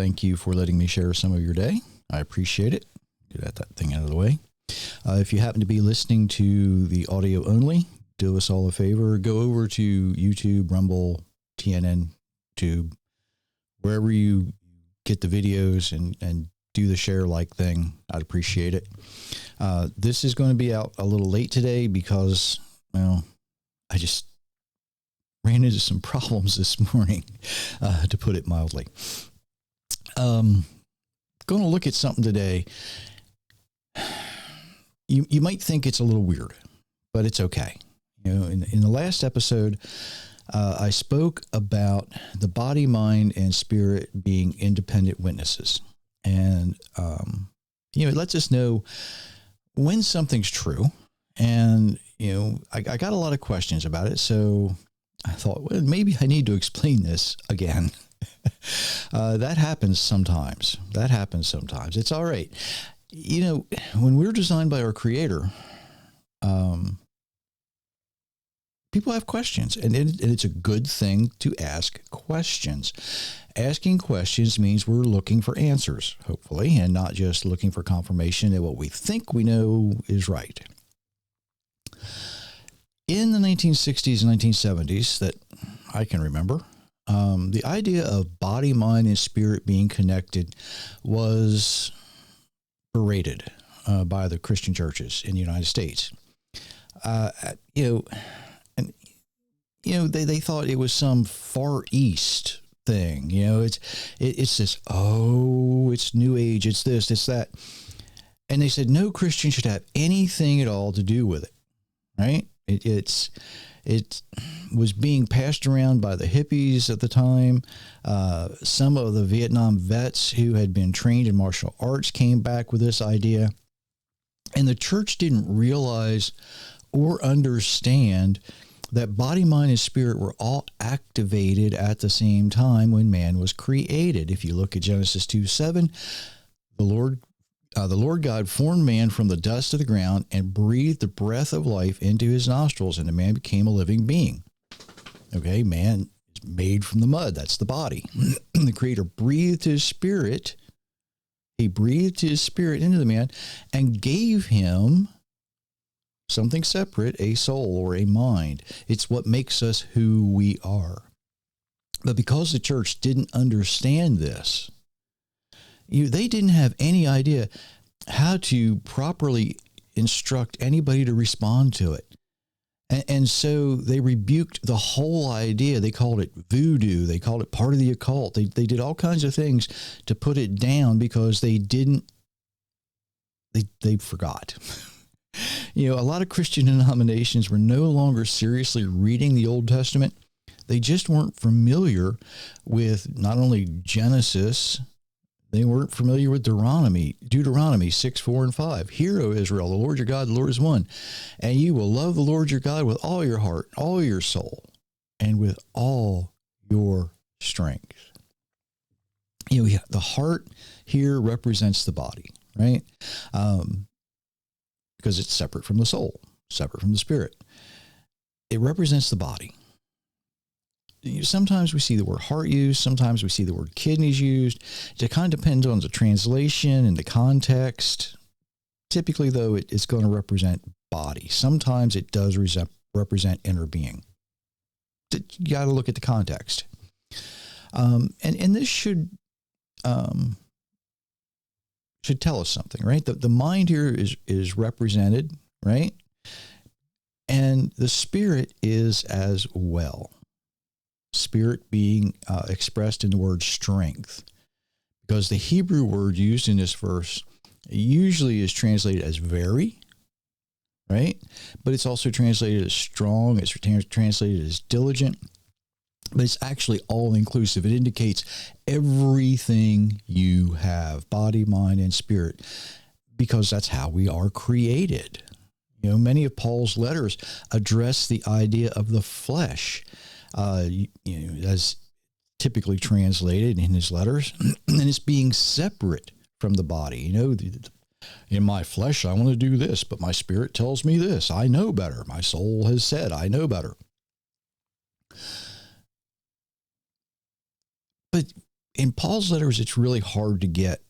Thank you for letting me share some of your day. I appreciate it. Get that thing out of the way. If you happen to be listening to the audio only, do us all a favor. Go over to YouTube, Rumble, TNN, Tube, wherever you get the videos and do the share like thing. I'd appreciate it. This is going to be out a little late today because, well, I just ran into some problems this morning, to put it mildly. Going to look at something today. You might think it's a little weird, but it's okay. In the last episode, I spoke about the body, mind, and spirit being independent witnesses. And, it lets us know when something's true. And, I got a lot of questions about it. So I thought, well, maybe I need to explain this again. That happens sometimes. It's all right. When we're designed by our Creator, people have questions, and it's a good thing to ask questions. Asking questions means we're looking for answers, hopefully, and not just looking for confirmation that what we think we know is right. In the 1960s and 1970s, that I can remember, the idea of body, mind, and spirit being connected was berated by the Christian churches in the United States. They thought it was some Far East thing. It's this, it's New Age, it's this, it's that. And they said no Christian should have anything at all to do with it, right? It was being passed around by the hippies at the time. Some of the Vietnam vets who had been trained in martial arts came back with this idea. And the church didn't realize or understand that body, mind, and spirit were all activated at the same time when man was created. If you look at Genesis 2:7, the Lord God formed man from the dust of the ground and breathed the breath of life into his nostrils, and the man became a living being. Okay, man is made from the mud. That's the body. The Creator breathed his spirit. He breathed his spirit into the man and gave him something separate, a soul or a mind. It's what makes us who we are. But because the church didn't understand this, they didn't have any idea how to properly instruct anybody to respond to it. And so they rebuked the whole idea. They called it voodoo. They called it part of the occult. They did all kinds of things to put it down because they forgot. A lot of Christian denominations were no longer seriously reading the Old Testament. They just weren't familiar with not only Genesis, they weren't familiar with Deuteronomy 6:4 and 5. Hear, O Israel, the Lord your God, the Lord is one. And you will love the Lord your God with all your heart, all your soul, and with all your strength. The heart here represents the body, right? Because it's separate from the soul, separate from the spirit. It represents the body. Sometimes we see the word heart used. Sometimes we see the word kidneys used. It kind of depends on the translation and the context. Typically, though, it's going to represent body. Sometimes it does represent inner being. You got to look at the context. And this should tell us something, right? The mind here is represented, right? And the spirit is as well. Spirit being expressed in the word strength, because the Hebrew word used in this verse usually is translated as very, right? But it's also translated as strong. It's translated as diligent. But it's actually all-inclusive. It indicates everything you have, body, mind, and spirit, because that's how we are created. Many of Paul's letters address the idea of the flesh, as typically translated in his letters, and it's being separate from the body. In my flesh, I want to do this, but my spirit tells me this. I know better. My soul has said, I know better. But in Paul's letters, it's really hard to get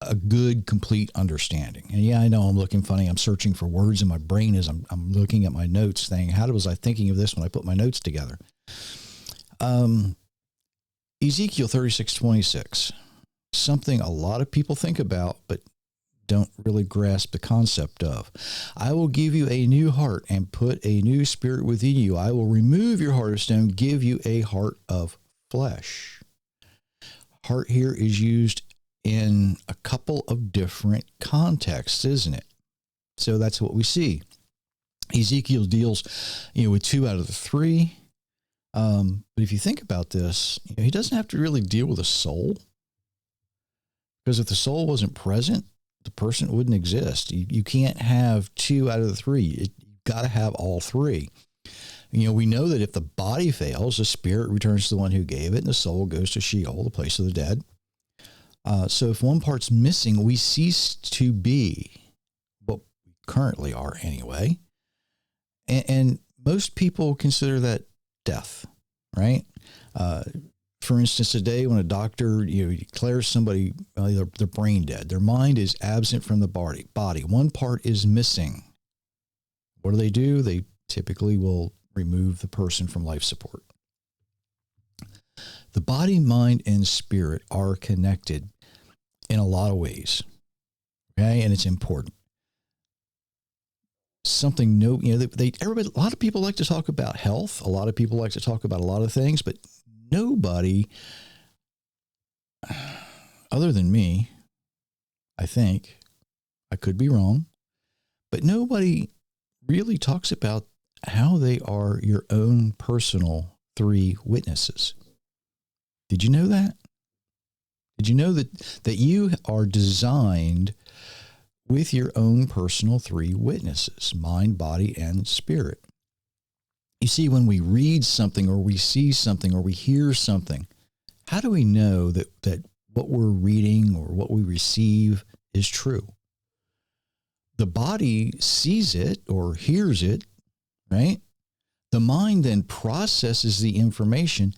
a good, complete understanding. And yeah, I know I'm looking funny. I'm searching for words in my brain as I'm looking at my notes saying, how was I thinking of this when I put my notes together? Ezekiel 36:26, something a lot of people think about, but don't really grasp the concept of. I will give you a new heart and put a new spirit within you. I will remove your heart of stone, give you a heart of flesh. Heart here is used in a couple of different contexts, isn't it? So that's what we see. Ezekiel deals, with 2 out of the 3. But if you think about this, he doesn't have to really deal with a soul, because if the soul wasn't present, the person wouldn't exist. You can't have 2 out of the 3. You've got to have all 3. We know that if the body fails, the spirit returns to the one who gave it, and the soul goes to Sheol, the place of the dead. So if one part's missing, we cease to be what we currently are anyway. And most people consider that death, right? For instance, today when a doctor declares somebody they're brain dead, their mind is absent from the body. One part is missing. What do? They typically will remove the person from life support. The body, mind, and spirit are connected in a lot of ways, okay? And it's important. Something a lot of people like to talk about health. A lot of people like to talk about a lot of things, but nobody, other than me, I think, I could be wrong, but nobody really talks about how they are your own personal 3 witnesses. Did you know that? Did you know that you are designed with your own personal 3 witnesses, mind, body, and spirit? You see, when we read something or we see something or we hear something, how do we know that what we're reading or what we receive is true? The body sees it or hears it, right? The mind then processes the information,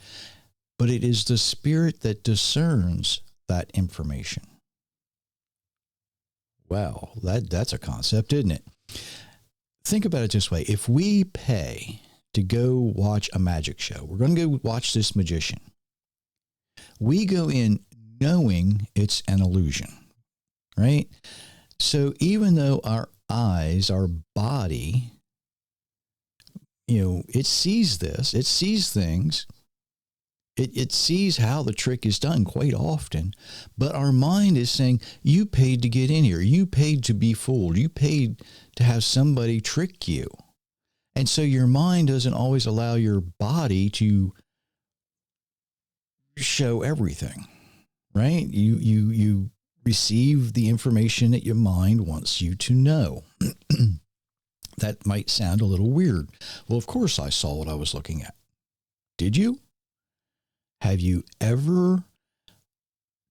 but it is the spirit that discerns that information. Wow, that's a concept, isn't it? Think about it this way. If we pay to go watch a magic show, we're going to go watch this magician. We go in knowing it's an illusion, right? So even though our eyes, our body, it sees this, it sees things, it sees how the trick is done quite often, but our mind is saying, you paid to get in here. You paid to be fooled. You paid to have somebody trick you. And so your mind doesn't always allow your body to show everything, right? You receive the information that your mind wants you to know. That might sound a little weird. Well, of course I saw what I was looking at. Did you? Have you ever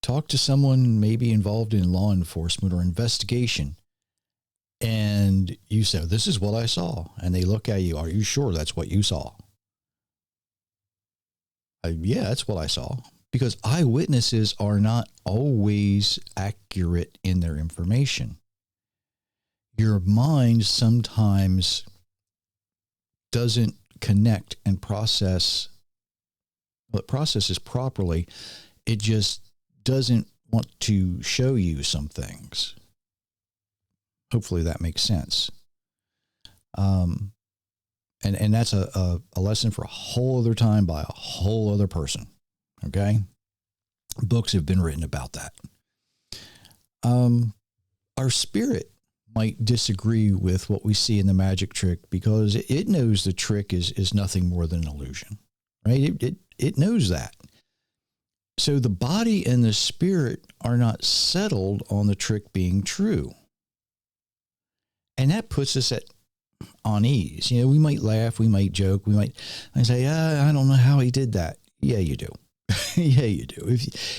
talked to someone maybe involved in law enforcement or investigation, and you say, this is what I saw, and they look at you, are you sure that's what you saw? Yeah, that's what I saw. Because eyewitnesses are not always accurate in their information. Your mind sometimes doesn't connect and process. Well, it processes properly. It just doesn't want to show you some things. Hopefully that makes sense. And that's a lesson for a whole other time by a whole other person. Okay? Books have been written about that. Our spirit might disagree with what we see in the magic trick because it knows the trick is nothing more than an illusion, right? It knows that. So the body and the spirit are not settled on the trick being true. And that puts us at on ease. We might laugh, we might joke, we might say, I don't know how he did that. Yeah, you do. Yeah, you do.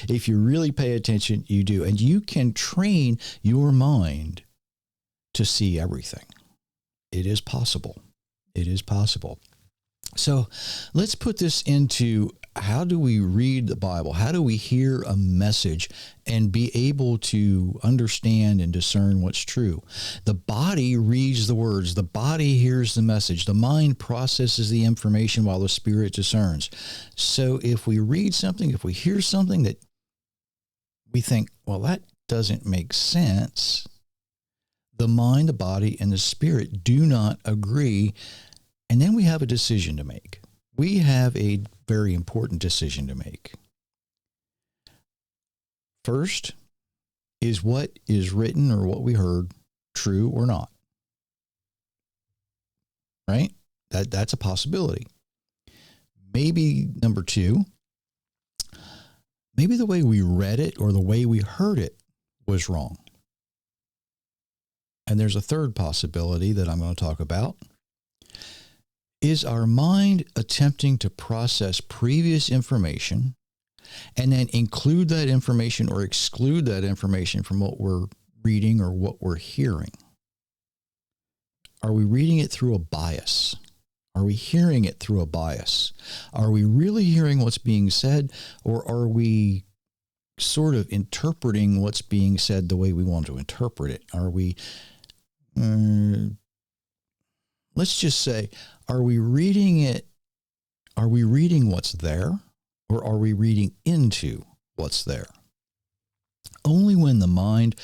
If you really pay attention, you do. And you can train your mind to see everything. It is possible. It is possible. So let's put this into how do we read the Bible? How do we hear a message and be able to understand and discern what's true? The body reads the words. The body hears the message. The mind processes the information while the spirit discerns. So if we read something, if we hear something that we think, well, that doesn't make sense, the mind, the body, and the spirit do not agree. And then we have a decision to make. We have a very important decision to make. First, is what is written or what we heard true or not? Right? That's a possibility. Maybe number two, maybe the way we read it or the way we heard it was wrong. And there's a third possibility that I'm going to talk about. Is our mind attempting to process previous information and then include that information or exclude that information from what we're reading or what we're hearing? Are we reading it through a bias? Are we hearing it through a bias? Are we really hearing what's being said, or are we sort of interpreting what's being said the way we want to interpret it? Are we, let's just say, are we reading it? Are we reading what's there, or are we reading into what's there? Only when the mind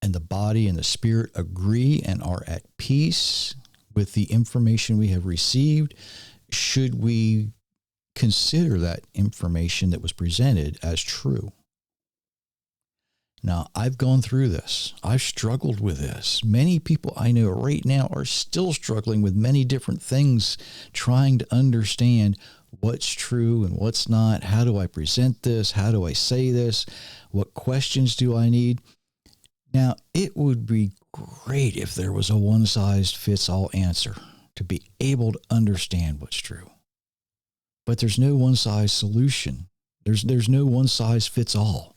and the body and the spirit agree and are at peace with the information we have received should we consider that information that was presented as true. Now, I've gone through this. I've struggled with this. Many people I know right now are still struggling with many different things, trying to understand what's true and what's not. How do I present this? How do I say this? What questions do I need? Now, it would be great if there was a one-size-fits-all answer to be able to understand what's true. But there's no one-size solution. There's no one-size-fits-all.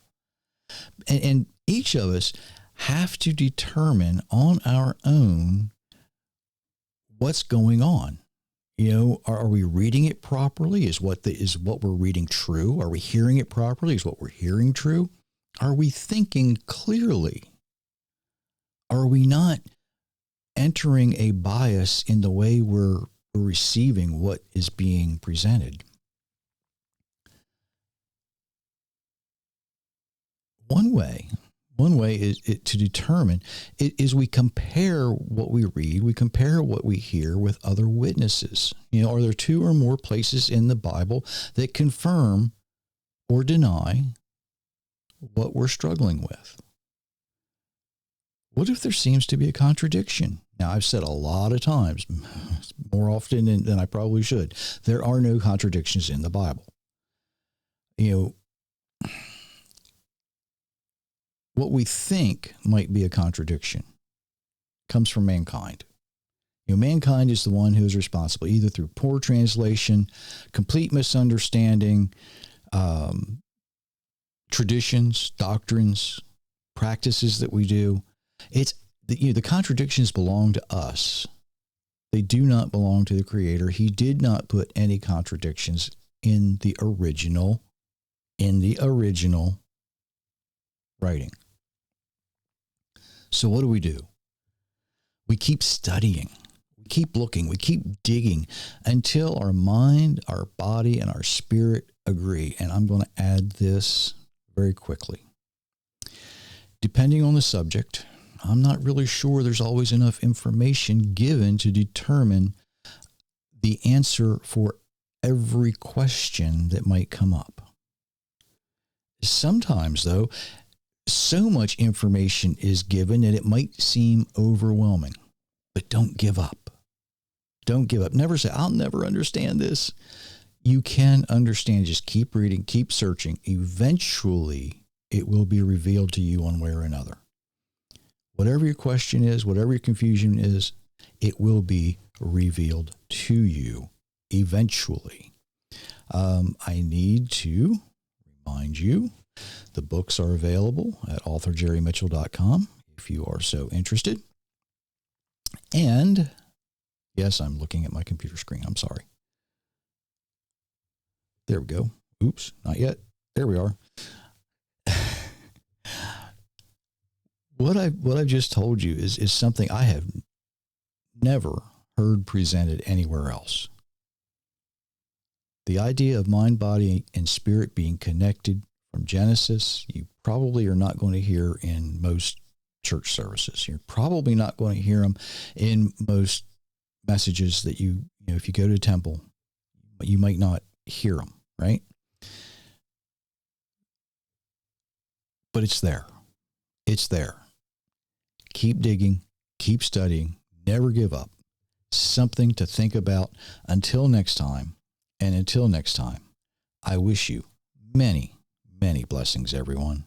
And each of us have to determine on our own what's going on. You know, are we reading it properly? Is what we're reading true? Are we hearing it properly? Is what we're hearing true? Are we thinking clearly? Are we not entering a bias in the way we're receiving what is being presented? One way is to determine is we compare what we read, we compare what we hear with other witnesses. You know, are there two or more places in the Bible that confirm or deny what we're struggling with? What if there seems to be a contradiction? Now, I've said a lot of times, more often than I probably should, there are no contradictions in the Bible. You know, what we think might be a contradiction comes from mankind. You know, mankind is the one who is responsible, either through poor translation, complete misunderstanding, traditions, doctrines, practices that we do. The contradictions belong to us. They do not belong to the Creator. He did not put any contradictions in the original writing. So what do? We keep studying, we keep looking, we keep digging until our mind, our body, and our spirit agree. And I'm going to add this very quickly. Depending on the subject, I'm not really sure there's always enough information given to determine the answer for every question that might come up. Sometimes, though, so much information is given that it might seem overwhelming. But don't give up. Don't give up. Never say, I'll never understand this. You can understand. Just keep reading, keep searching. Eventually, it will be revealed to you one way or another. Whatever your question is, whatever your confusion is, it will be revealed to you eventually. I need to remind you, the books are available at authorjerrymitchell.com if you are so interested. And yes, I'm looking at my computer screen. I'm sorry. There we go. Oops, not yet. There we are. What I've just told you is something I have never heard presented anywhere else. The idea of mind, body, and spirit being connected from Genesis, you probably are not going to hear in most church services. You're probably not going to hear them in most messages that you know, if you go to a temple, you might not hear them, right? But it's there. It's there. Keep digging, keep studying, never give up. Something to think about until next time. And until next time, I wish you many, many blessings, everyone.